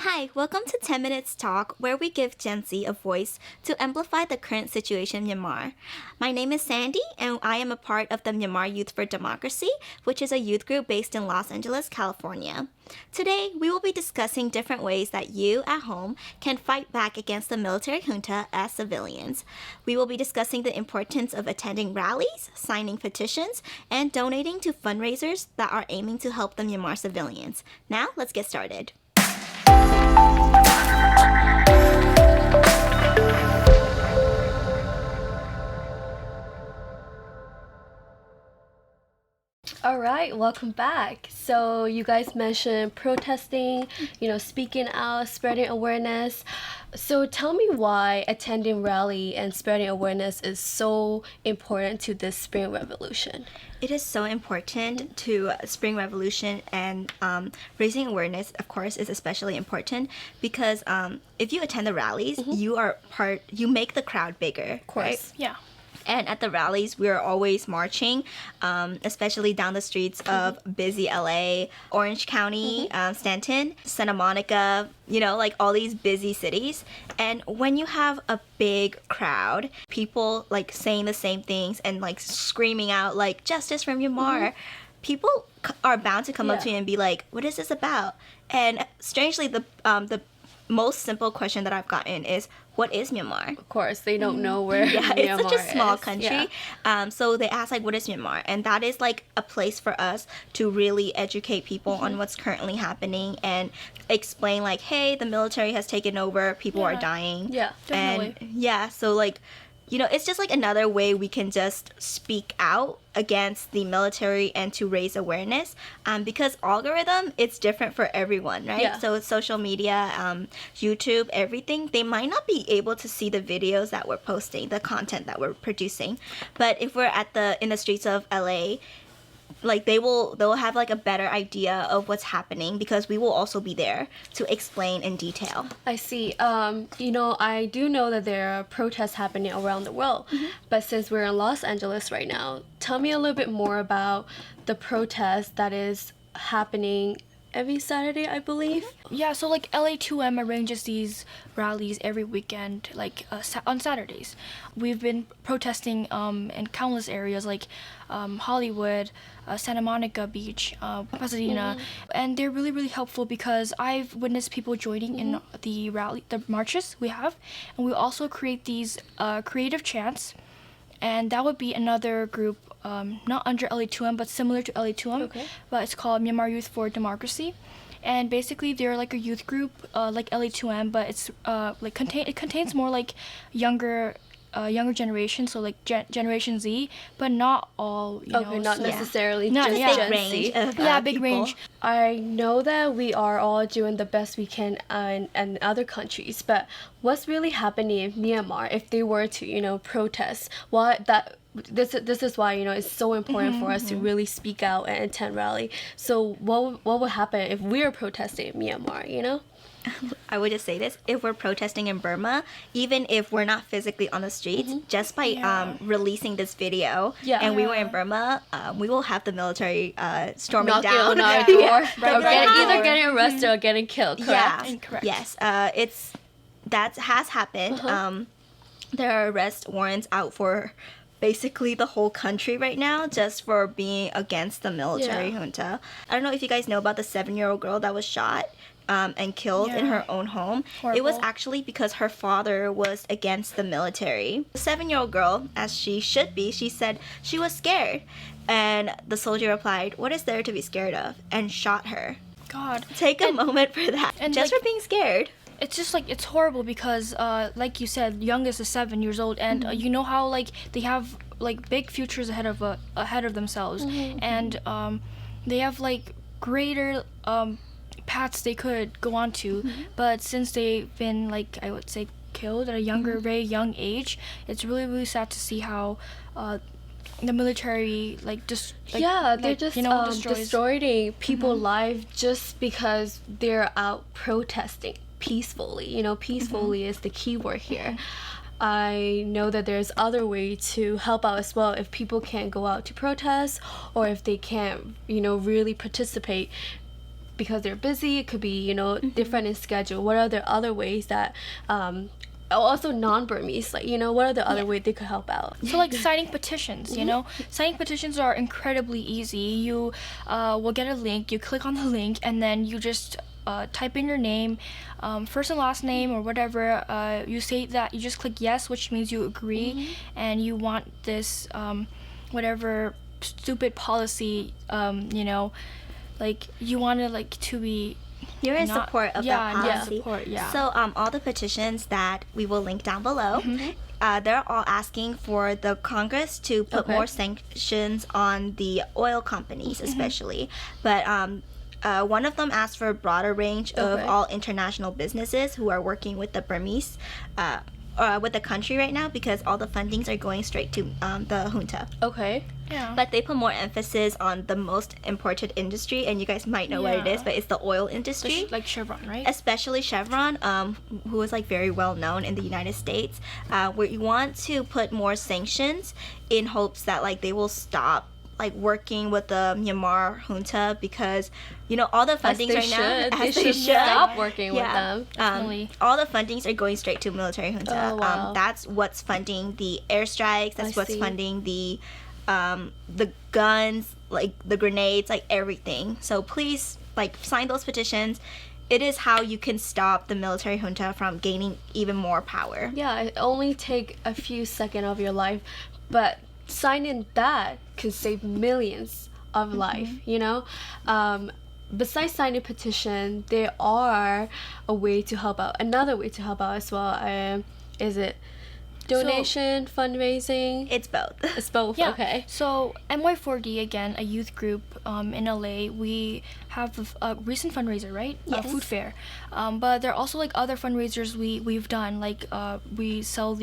Hi, welcome to 10 Minutes Talk, where we give Gen Z a voice to amplify the current situation in Myanmar. My name is Sandy, and I am a part of the Myanmar Youth for Democracy, which is a youth group based in Los Angeles, California. Today, we will be discussing different ways that you at home can fight back against the military junta as civilians. We will be discussing the importance of attending rallies, signing petitions, and donating to fundraisers that are aiming to help the Myanmar civilians. Now, let's get started. All right, welcome back. So you guys mentioned protesting, speaking out, spreading awareness. So tell me why attending rally and spreading awareness is so important to this Spring Revolution. It is so important to Spring Revolution, and raising awareness, of course, is especially important because if you attend the rallies, you make the crowd bigger. Of course. Right? Yeah. And at the rallies, we are always marching, especially down the streets of busy LA, Orange County, Stanton, Santa Monica, like all these busy cities. And when you have a big crowd, people like saying the same things and like screaming out like justice from Myanmar, people are bound to come up to you and be like, what is this about? And strangely, the most simple question that I've gotten is, what is Myanmar? Of course, they don't know where Myanmar it's such a small is. country. Yeah. So they ask, like, what is Myanmar? And that is, like, a place for us to really educate people on what's currently happening and explain, like, hey, the military has taken over, people are dying. Yeah, definitely. And, so, like, it's just, like, another way we can just speak out against the military and to raise awareness, because algorithm, it's different for everyone, right? Yeah. So it's social media, YouTube, everything, they might not be able to see the videos that we're posting, the content that we're producing, but if we're in the streets of LA, like they'll have like a better idea of what's happening because we will also be there to explain in detail. I see. I do know that there are protests happening around the world, but since we're in Los Angeles right now, tell me a little bit more about the protest that is happening every Saturday, I believe. Yeah, so like LA2M arranges these rallies every weekend, like on Saturdays. We've been protesting in countless areas like Hollywood, Santa Monica Beach, Pasadena, and they're really, really helpful because I've witnessed people joining in the marches we have, and we also create these creative chants, and that would be another group, not under LA2M, but similar to LA2M, but it's called Myanmar Youth for Democracy. And basically, they're like a youth group, like LA2M, but it's it contains more like younger generation, so like Generation Z, but not all. Not necessarily Not just a big Gen range Z. of big people. range. I know that we are all doing the best we can in other countries, but what's really happening in Myanmar if they were to, protest? This is why it's so important for us to really speak out and attend rally. So what would happen if we were protesting in Myanmar? I would just say this, if we're protesting in Burma, even if we're not physically on the streets, just by releasing this video, and we were in Burma, we will have the military storming Knocking down on our door, either getting arrested or getting killed, correct? Yeah, Incorrect. yes, that has happened. There are arrest warrants out for basically the whole country right now just for being against the military junta. I don't know if you guys know about the 7-year-old girl that was shot and killed in her own home. Horrible. It was actually because her father was against the military. The 7-year-old girl, as she should be, she said she was scared. And the soldier replied, "What is there to be scared of?" and shot her. God. Take a moment for that. and, Just like, for being scared. It's just like, it's horrible because like you said, youngest is 7 years old, and you know how like they have like big futures ahead of themselves, and they have like greater paths they could go on to, but since they've been, like, I would say, killed at a very young age, it's really, really sad to see how the military they're just destroying people's lives just because they're out protesting peacefully. Peacefully is the key word here. I know that there's other way to help out as well if people can't go out to protest, or if they can't really participate. because they're busy. It could be, different in schedule. What are the other ways that also non-Burmese, like, what are the other ways they could help out? So like signing petitions, signing petitions are incredibly easy. You will get a link, you click on the link, and then you just type in your name, first and last name or whatever. You say that you just click yes, which means you agree and you want this whatever stupid policy, like you want to like to be. You're in support of that policy. Support, So all the petitions that we will link down below, they're all asking for the Congress to put more sanctions on the oil companies, especially. But one of them asked for a broader range of all international businesses who are working with the Burmese, with the country right now, because all the fundings are going straight to the junta. Okay. Yeah. But they put more emphasis on the most important industry, and you guys might know what it is, but it's the oil industry. Like Chevron, right? Especially Chevron, who is like very well known in the United States. Where you want to put more sanctions in hopes that like they will stop like working with the Myanmar junta, because all the fundings right now, they should stop working with them. All the fundings are going straight to military junta. Oh, wow. That's what's funding the airstrikes. That's what's funding the guns, like the grenades, like everything. So please, like, sign those petitions. It is how you can stop the military junta from gaining even more power. Yeah, it only take a few seconds of your life, but signing that could save millions of life, Besides signing petition, there are a way to help out. Another way to help out as well. Is it donation, fundraising? It's both. It's both. Yeah. Okay. So MY4D, again, a youth group in LA. We have a recent fundraiser, right? Yes. A food fair. But there are also like other fundraisers we've done. Like we sell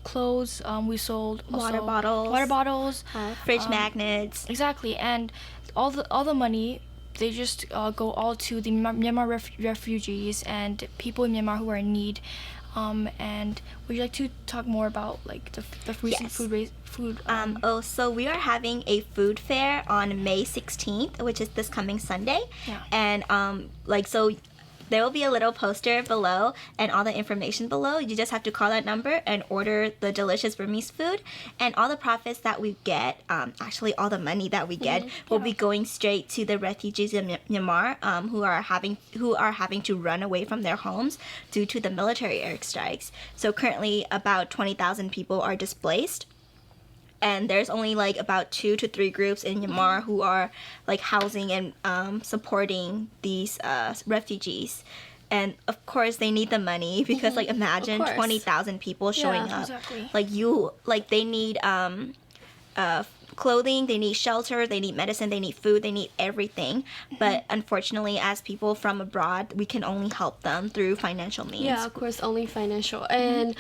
clothes. We sold also water bottles, fridge magnets. Exactly, and all the money. They just go all to the Myanmar refugees and people in Myanmar who are in need. And would you like to talk more about like the recent food? So we are having a food fair on May 16th, which is this coming Sunday. Yeah. And so there will be a little poster below and all the information below. You just have to call that number and order the delicious Burmese food. And all the profits that we get, actually all the money that we get, will be going straight to the refugees in Myanmar who are having to run away from their homes due to the military airstrikes. So currently about 20,000 people are displaced. And there's only like about 2 to 3 groups in Myanmar who are like housing and supporting these refugees. And of course they need the money because like imagine 20,000 people showing up. Exactly. They need clothing, they need shelter, they need medicine, they need food, they need everything. But unfortunately, as people from abroad, we can only help them through financial means. Yeah, of course, only financial. And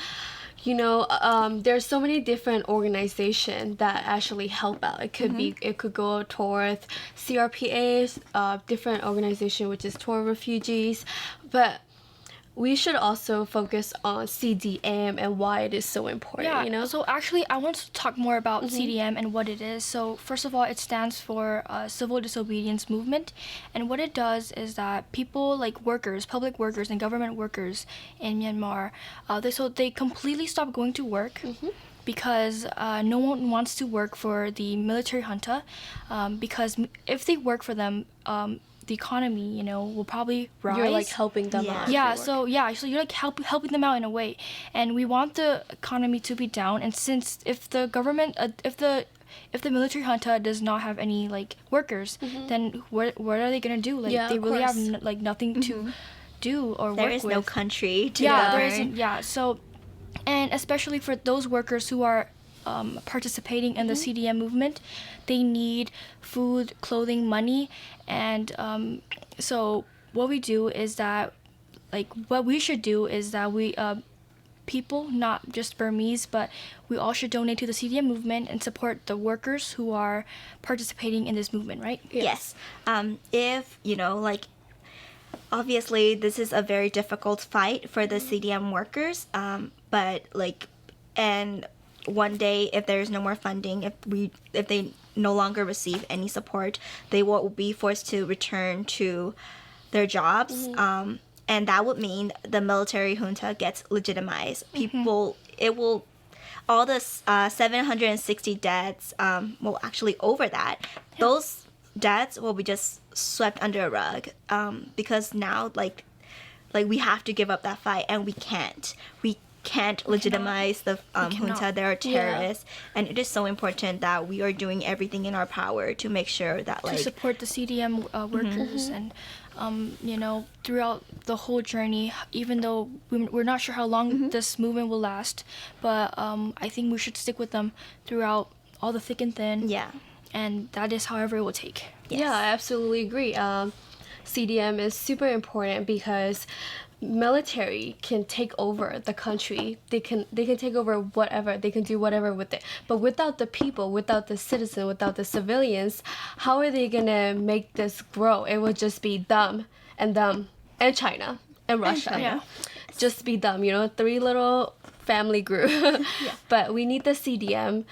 there's so many different organizations that actually help out. It could go towards CRPA's, different organization which is toward refugees, but we should also focus on CDM and why it is so important. So actually, I want to talk more about CDM and what it is. So first of all, it stands for Civil Disobedience Movement, and what it does is that people like workers, public workers, and government workers in Myanmar, they completely stop going to work. Because no one wants to work for the military junta, because if they work for them, the economy, will probably rise. You're like helping them out. So you're like helping them out in a way, and we want the economy to be down. And since if the government, if the military junta does not have any like workers, then what are they gonna do? Like they really have like nothing to do or work with. There is no country to there isn't. So, and especially for those workers who are participating in the CDM movement, they need food, clothing, money, and so what we do is that, what we should do is that we people, not just Burmese, but we all should donate to the CDM movement and support the workers who are participating in this movement, right? Yes. If obviously this is a very difficult fight for the CDM workers, but and one day, if there's no more funding, if they no longer receive any support, they will be forced to return to their jobs. And that would mean the military junta gets legitimized. All the 760 deaths, well, actually over that, those deaths will be just swept under a rug, because now, like we have to give up that fight, and we can't legitimize the junta. They are terrorists, and it is so important that we are doing everything in our power to make sure that to support the CDM workers and throughout the whole journey, even though we're not sure how long this movement will last, but I think we should stick with them throughout all the thick and thin. Yeah. And that is however it will take. Yes. Yeah, I absolutely agree. CDM is super important because military can take over the country. They can take over whatever. They can do whatever with it. But without the people, without the citizen, without the civilians, how are they gonna make this grow? It would just be them and China and Russia. Yeah. Just be them, three little family group. But we need the CDMs.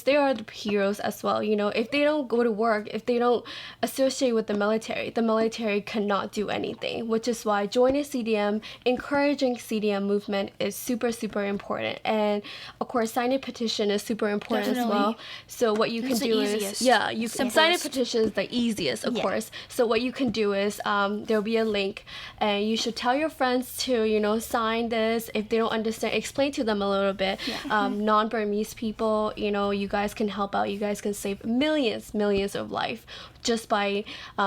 They are the heroes as well. If they don't go to work, if they don't associate with the military cannot do anything, which is why joining CDM, encouraging CDM movement is super, super important. And of course, signing a petition is super important as well. So what you can do is, you can sign a petition is the easiest, of course. So what you can do is there'll be a link, and you should tell your friends to sign this. If they don't understand, explain to them a little bit. Non-Burmese people, you guys can help out. You guys can save millions of life just by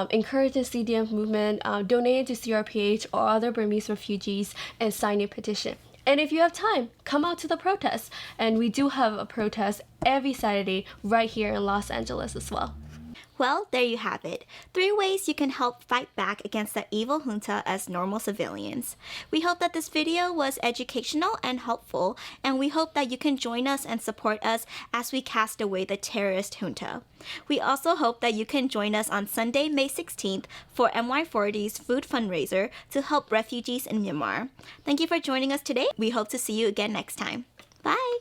encouraging CDM movement, donating to CRPH or other Burmese refugees, and signing a petition. And if you have time, come out to the protest. And we do have a protest every Saturday right here in Los Angeles as well. Well, there you have it. 3 ways you can help fight back against the evil junta as normal civilians. We hope that this video was educational and helpful, and we hope that you can join us and support us as we cast away the terrorist junta. We also hope that you can join us on Sunday, May 16th for NY40's food fundraiser to help refugees in Myanmar. Thank you for joining us today. We hope to see you again next time. Bye!